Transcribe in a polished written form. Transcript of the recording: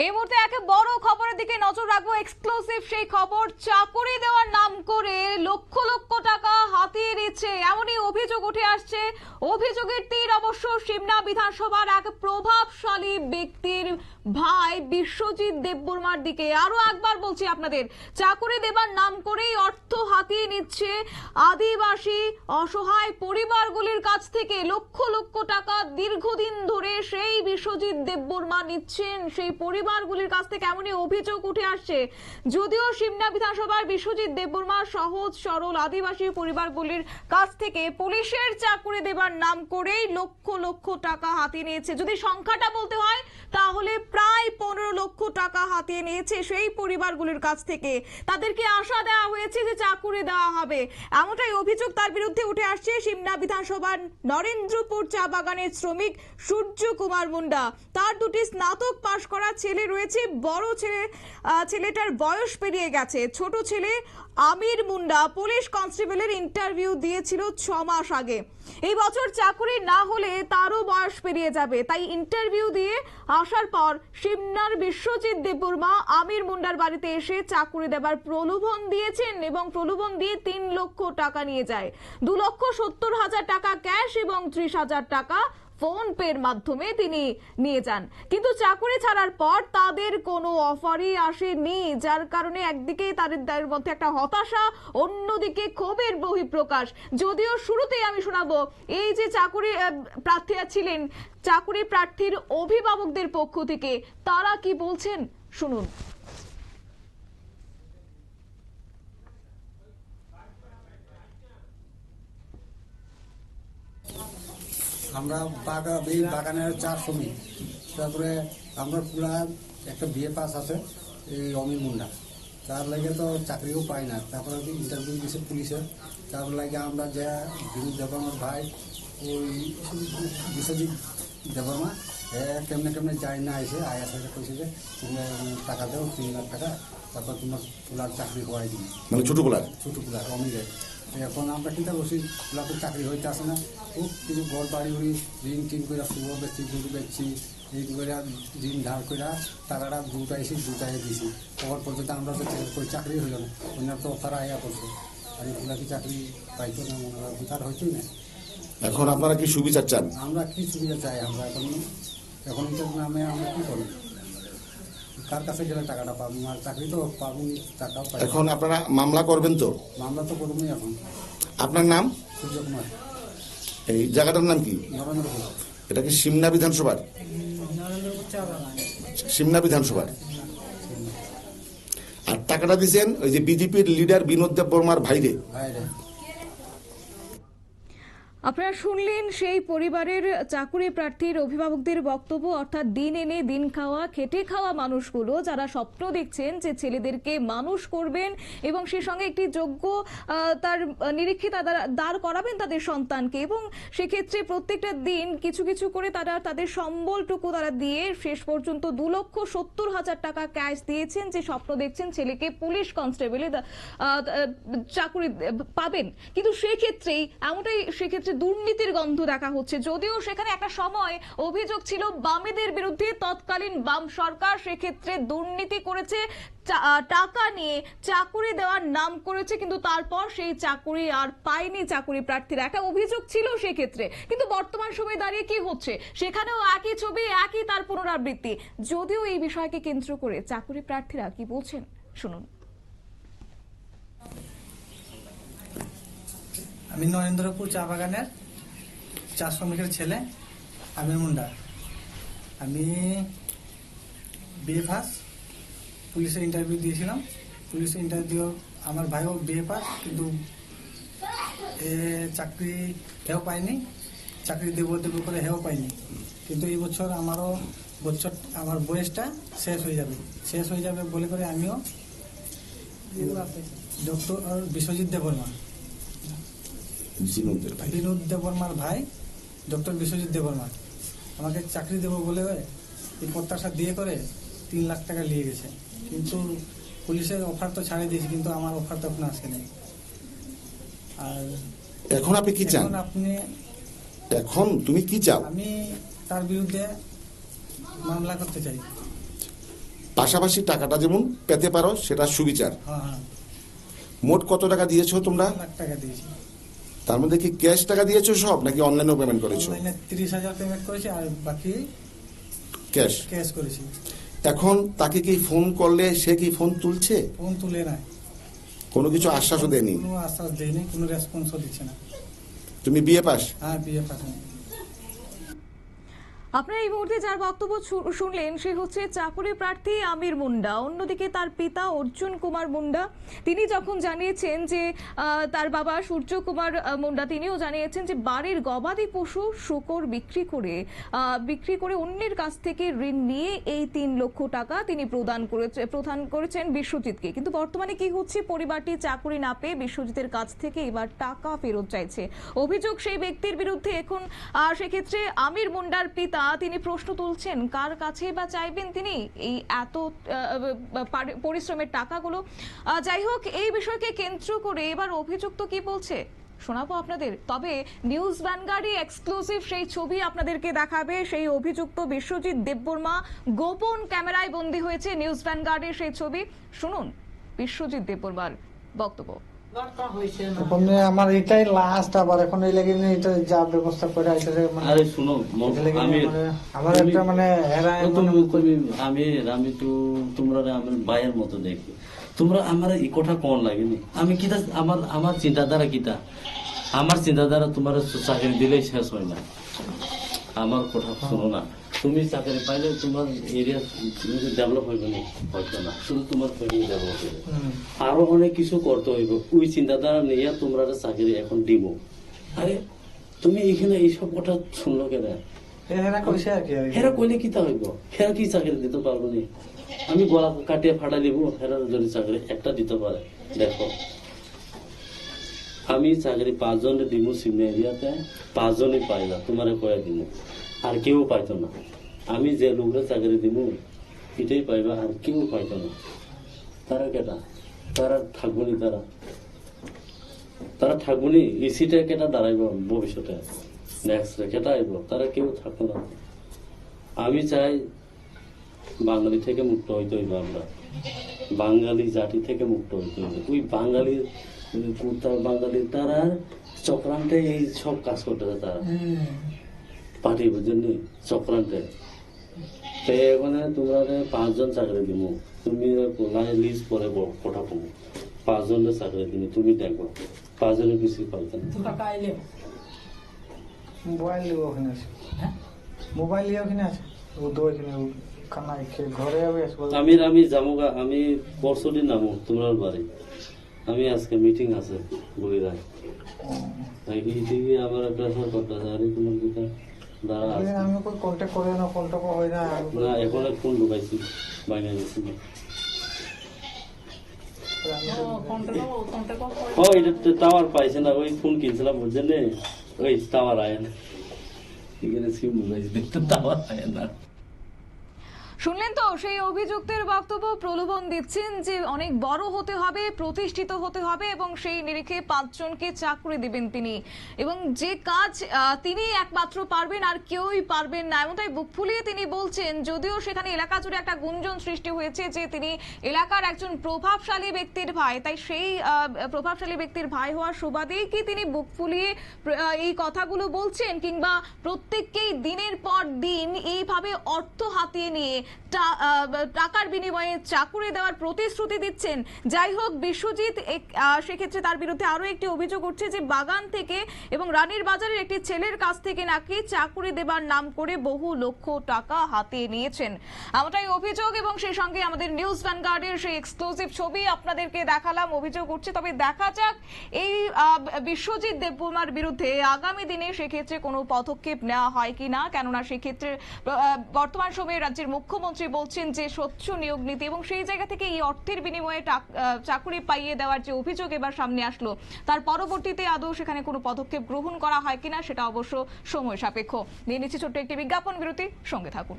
এই মুহূর্তে এক বড় খবরের দিকে নজর রাখবো। এক্সক্লুসিভ সেই খবর, চাকরি দেওয়ার নাম করে লক্ষ লক্ষ টাকা হাতিয়ে নিচ্ছে এমনই অভিযোগ উঠে আসছে। অভিযোগের তীর অবশ্য সিমনা বিধানসভার এক প্রভাবশালী ব্যক্তির ভাই বিশ্বজিৎ দেববর্মার দিকে। আরো একবার বলছি আপনাদের, চাকরি দেবার নাম করেই অর্থ হাতিয়ে নিচ্ছে আদিবাসী অসহায় পরিবারগুলির কাছ থেকে লক্ষ লক্ষ টাকা দীর্ঘদিন ধরে সেই বিশ্বজিৎ দেববর্মা নিচ্ছেন সেই পরিবারগুলির কাছ থেকে, এমনই অভিযোগ উঠে আসছে। যদিও সিমনা বিধানসভার বিশ্বজিৎ দেববর্মা সহজ সরল আদিবাসী পরিবারগুলির কাছ থেকে পুলিশের চাকরি দেবার নাম করেই লক্ষ লক্ষ টাকা হাতিয়ে নিয়েছে। যদি সংখ্যাটা বলতে হয় তাহলে প্রায় 15 লক্ষ টাকা হাতিয়ে নিয়েছে সেই পরিবারগুলির কাছ থেকে। তাদেরকে আশা দেওয়া হয়েছে যে চাকরি দেওয়া হবে, এমনটাই অভিযোগ তার বিরুদ্ধে উঠে আসছে। সিমনা বিধানসভার নরেন্দ্রপুর চা বাগানের শ্রমিক সূর্য কুমার মুন্ডা, তার দুটি স্নাতক পাশ করা ছেলে রয়েছে। বড় ছেলেটার বয়স পেরিয়ে গেছে। ছোট ছেলে আমির মুন্ডা পুলিশ কনস্টেবলের ইন্টারভিউ দিয়েছিল 6 মাস আগে। এই বছর চাকরি না হলে তারও বয়স পেরিয়ে যাবে, তাই ইন্টারভিউ দিয়ে আসার পর সিমনার বিশ্বজিৎ দেববর্মা আমির মুন্ডার বাড়িতে এসে চাকরি দেবার প্রলোভন দিয়েছেন এবং প্রলোভন দিয়ে 3 লক্ষ টাকা নিয়ে যায়। 2,70,000 টাকা ক্যাশ এবং 30,000 টাকা ফোন পের মাধ্যমে তিনি নিয়ে যান। কিন্তু চাকরি ছাড়ার পর তাদের কোনো অফারই আসেনি, যার কারণে একদিকে তাদের মধ্যে একটা হতাশা, অন্যদিকে ক্ষোভের বহিঃপ্রকাশ। যদিও শুরুতেই আমি শোনাবো এই যে চাকরি প্রার্থীরা ছিলেন, চাকরি প্রার্থীর অভিভাবকদের পক্ষ থেকে তারা কি বলছেন শুনুন। আমরা এই বাগানের চা শ্রমিক। তারপরে আমরা পুরা একটা বিএ পাস আছে এই অমির মুন্ডা, তার লাগে তো চাকরিও পাই না। তারপরে ইন্টারভিউ দিয়েছে পুলিশের, তার লাগে আমরা যে বিনোদ দেববর্মার ভাই ওই বিশ্বজিৎ দেববর্মা কেমনে কেমনে যাই না এসে আয়াসে কইছে যে তুমি টাকা দেও 3 লাখ টাকা, তারপর তোমার পুলার চাকরি হওয়াই দিবি, মানে ছোট পোলার অমিরের। এখন আমরা চিন্তা করছি পুলার তো চাকরি হইতে আসে না, খুব কিছু ঘর বাড়ি উড়ি ঋণ টিন করে শুভ বেচছি, গরু বেচছি, এই করে ঋণ ধার করে টাকাটা দুটাই দিয়েছি। তখন পর্যন্ত আমরা তো কই চাকরি হইল না, ওনার তো অফার আয়া করছে, আর এগুলা কি চাকরি পাইতো না, ওনারা বিচার হইতোই না। এখন আপনারা কি সুবিচার চান? আমরা কি সুবিধা চাই? আমরা এখন এটার নামে আমরা কি করবো? কার কাছে গেলে টাকাটা পাবো? আর চাকরি তো পাবো, টাকাও পাই। এখন আপনারা মামলা করবেন তো? মামলা তো করবোই। এখন আপনার নাম? সূর্য কুমার। এই জায়গাটার নাম কি? নরেন্দ্রপুর। এটা কি সিমনা বিধানসভার? সিমনা বিধানসভার। আর টাকাটা দিয়েছেন ওই যে বিজেপির লিডার বিনোদ দেববর্মার ভাইরে। আপনারা শুনলেন সেই পরিবারের চাকরি প্রার্থীর অভিভাবকদের বক্তব্য। অর্থাৎ দিন এনে দিন খাওয়া, খেটে খাওয়া মানুষগুলো যারা স্বপ্ন দেখছেন যে ছেলেদেরকে মানুষ করবেন এবং সেই সঙ্গে একটি যোগ্য তার নিরীক্ষে দাঁড় করাবেন তাদের সন্তানকে, এবং সেক্ষেত্রে প্রত্যেকটা দিন কিছু কিছু করে তারা তাদের সম্বলটুকু তারা দিয়ে শেষ পর্যন্ত 2,70,000 টাকা ক্যাশ দিয়েছেন, যে স্বপ্ন দেখছেন ছেলেকে পুলিশ কনস্টেবলে চাকরি পাবেন। কিন্তু সেক্ষেত্রেই সেক্ষেত্রে দুর্নীতির গন্ধ দেখা হচ্ছে। যদিও সেখানে একটা সময় অভিযোগ ছিল বামেদের বিরুদ্ধে, তৎকালীন বাম সরকার সেক্ষেত্রে দুর্নীতি করেছে, টাকা নিয়ে চাকরি দেওয়ার নাম করেছে, কিন্তু তারপর সেই চাকরি আর পায়নি চাকরি প্রার্থীরা, একটা অভিযোগ ছিল সেক্ষেত্রে। কিন্তু বর্তমান সময়ে দাঁড়িয়ে কি হচ্ছে? সেখানেও একই ছবি, একই তার পুনরাবৃত্তি। যদিও এই বিষয়কে কেন্দ্র করে চাকরি প্রার্থীরা কি বলছেন শুনুন। আমি নরেন্দ্রপুর চা বাগানের চা শ্রমিকের ছেলে আমির মুন্ডা। আমি বিএ পাস, পুলিশের ইন্টারভিউ দিয়েছিলাম। পুলিশের ইন্টারভিউ আমার ভাইও বিএ পাস, কিন্তু চাকরি হেও পাইনি, চাকরি দেবো করে হেও পাইনি। কিন্তু এই বছর আমার বয়সটা শেষ হয়ে যাবে বলে করে আমিও ডক্টর বিশ্বজিৎ দেববর্মা, বিনোদ দেববর্মার ভাই ডক্টর বিশ্বজিৎ দেববর্মা আমাকে চাকরি দেবো বলে এই প্রত্যাশা দিয়ে করে 3 লাখ টাকা নিয়ে গেছে। কিন্তু পুলিশের অফার তো ছাড়িয়ে দিয়েছি, কিন্তু আমার অফার তো এখন আসেনি। আর এখন আপনি কি চান? এখন তুমি কি চাও? আমি তার বিরুদ্ধে মামলা করতে চাই। পাশাপাশি টাকাটা যেমন পেতে পারো সেটা সুবিচার। হ্যাঁ হ্যাঁ, মোট কত টাকা দিয়েছো তোমরা? 1 লাখ টাকা দিয়েছি। তার মধ্যে কি ক্যাশ টাকা দিয়েছো সব, নাকি অনলাইনেও পেমেন্ট করেছো? অনলাইনে 30,000 পেমেন্ট করেছি, আর বাকি ক্যাশ। ক্যাশ করেছি। এখন তাকে কি ফোন করলে সে কি ফোন তুলছে? ফোন তুলে নাই, কোনো কিছু আশ্বাসও দেয়নি? কোনো আশ্বাস দেয়নি, কোনো রেসপন্সও দিচ্ছে না। তুমি বিয়ে পাস? হ্যাঁ, বিয়ে পাঠানো। আপনারা এই মুহূর্তে যার বক্তব্য শুনলেন সে হচ্ছে চাকুরি প্রার্থী আমির মুন্ডা। অন্যদিকে তার পিতা অর্জুন কুমার মুন্ডা, তিনি যখন জানিয়েছেন যে তার বাবা সূর্য কুমার মুন্ডা তিনিও জানিয়েছেন যে বাড়ির গবাদি পশু শূকর বিক্রি করে অন্যের কাছ থেকে ঋণ নিয়ে এই 3 লক্ষ টাকা তিনি প্রদান করেছেন বিশ্বজিৎকে। কিন্তু বর্তমানে কি হচ্ছে, পরিবারটি চাকুরি না পেয়ে বিশ্বজিতের কাছ থেকে এবার টাকা ফেরত চাইছে। অভিযোগ সেই ব্যক্তির বিরুদ্ধে। এখন সেক্ষেত্রে আমির মুন্ডার পিতা তিনি প্রশ্ন তুলছেন, কার কাছে বা চাইবেন তিনি এই এত পরিশ্রমের টাকাগুলো। যাই হোক, এই বিষয়কে কেন্দ্র করে এবার অভিযুক্ত কি বলছে শোনাবো আপনাদের। তবে নিউজ ভ্যানগার্ডই এক্সক্লুসিভ সেই ছবি আপনাদেরকে দেখাবে। সেই অভিযুক্ত বিশ্বজিৎ দেববর্মা গোপন ক্যামেরায় বন্দী হয়েছে নিউজ ভ্যানগার্ডের সেই ছবি। শুনুন বিশ্বজিৎ দেববর্মার বক্তব্য। এখন আমার এটাই লাস্ট, আবার এখন এই লাগে এটা যা ব্যবস্থা করে আসলে মানে আরে শুনো, আমি আমার একটা মানে আমি তো তোমরা আমার ভাইয়ের মতো দেখি। তোমরা আমার এই কথা কোন লাগেনি? আমি কিটা আমার চিন্তাধারা কিটা? আমার চিন্তাধারা তোমার চাকরি দিলেই শেষ হয় না। আমার কথা শোনো না, তুমি চাকরি পাইলে তোমার এরিয়া ডেভেলপ হইবে না, হয়তো না, শুধু তোমার ফ্যামিলি ডেভেলপ হইবে। আরো অনেক কিছু করতে হইব। ওই চিন্তাধারা নিয়ে তোমরা চাকরি এখন দিব। আরে তুমি এখানে এইসব কথা শুনলো কেন? হেরা কইলে কিতা হইব? হেরা কি চাকরি দিতে পারবো নি? আমি গলা কাটিয়ে ফাটা দিব, হেরা যদি চাকরি একটা দিতে পারে। দেখো, আমি চাকরি 5 জনের দিব সিমনা এরিয়াতে, 5 জনই পাই না, তোমার কয়ে দিব, আর কেউ পাইতো না। আমি যে লোকরা চাকরি দিব এটাই পাইবা, আর কেউ পাইতো না। তারা কেটা? তারা থাকবো নি, তারা থাকবো নি। ইসিটা কেটা দাঁড়াইব ভবিষ্যতে, নেক্সট কেটা আইব, তারা কেউ থাকবো না। আমি চাই বাঙালি থেকে মুক্ত হইতে হইব, আমরা বাঙালি জাতি থেকে মুক্ত হইতে হইব। ওই বাঙালির তারা চক্রান্তে এই সব কাজ করতেছে, তারা পার্টি বুঝছেন চক্রান্তে। এখানে তোমরা 5 জন চাকরি দিব, তুমি লিস্ট পরে কথা কমো, 5 জনের চাকরি দিব, তুমি দেখো 5 জনের কিছু পাইতেন। মোবাইল ওখানে আছে, মোবাইল ওখানে আছে, ঘরে আমি যাবো, আমি পরশুদিন নামো তোমার বাড়ি। আমি আজকে মিটিং আছে বলিরায়, আমার প্রেসার করতেছে। আরে তোমার কিটা দাঁড়া, আমি কই কন্টাক্ট করে না, কন্টাক্ট হয় না। না এখন ফোন ঢুকাইছি, বাইরে গেছি। ও এটা টাওয়ার পাইছে না, ওই ফোন কিনছিলাম বুঝছেন, ওই টাওয়ার আয় না, এখানে সিম ঢুকাইছি, টাওয়ার আয় না। শুনলেন তো সেই অভিযুক্তের বক্তব্য। প্রলোভন দিচ্ছেন যে অনেক বড় হতে হবে, প্রতিষ্ঠিত হতে হবে এবং সেই নিরিখে 5 জনকে চাকরি দিবেন তিনি, এবং যে কাজ তিনি একমাত্র পারবেন আর কেউই পারবেন না। এমনটাই বুক ফুলিয়ে তিনি বলছেন। যদিও সেখানে এলাকা জুড়ে একটা গুঞ্জন সৃষ্টি হয়েছে যে তিনি এলাকার একজন প্রভাবশালী ব্যক্তির ভাই, তাই সেই প্রভাবশালী ব্যক্তির ভাই হওয়ার সুবাদেই কি তিনি বুক ফুলিয়ে এই কথাগুলো বলছেন, কিংবা প্রত্যেককেই দিনের পর দিন এইভাবে অর্থ হাতিয়ে নিয়ে টাকার বিনিময়ে চাকুরি দেওয়ার প্রতিশ্রুতি দিচ্ছেন। যাই হোক, বিশ্বজিৎ সেক্ষেত্রে তার বিরুদ্ধে আরো একটি অভিযোগ উঠছে যে বাগান থেকে এবং রানীর বাজারের একটি ছেলের কাছ থেকে নাকি চাকুরি দেবার নাম করে বহু লক্ষ টাকা হাতিয়ে নিয়েছেন, এমনটাই অভিযোগ। এবং সেই সঙ্গে আমাদের নিউজ ভ্যানগার্ডের সেই এক্সক্লুসিভ ছবি আপনাদেরকে দেখালাম। অভিযোগ উঠছে, তবে দেখা যাক এই বিশ্বজিৎ দেববর্মার বিরুদ্ধে আগামী দিনে সেক্ষেত্রে কোনো পদক্ষেপ নেওয়া হয় কিনা। কেননা সেক্ষেত্রে বর্তমান সময়ে রাজ্যের মুখ্যমন্ত্রী বলছেন যে স্বচ্ছ নিয়োগ নীতি, এবং সেই জায়গা থেকে এই অর্থের বিনিময়ে চাকরি পাইয়ে দেওয়ার যে অভিযোগ এবার সামনে আসলো, তার পরবর্তীতে আদৌ সেখানে কোনো পদক্ষেপ গ্রহণ করা হয় কিনা সেটা অবশ্য সময় সাপেক্ষ। নিয়ে নিচ্ছি ছোট্ট একটি বিজ্ঞাপন বিরতি, সঙ্গে থাকুন।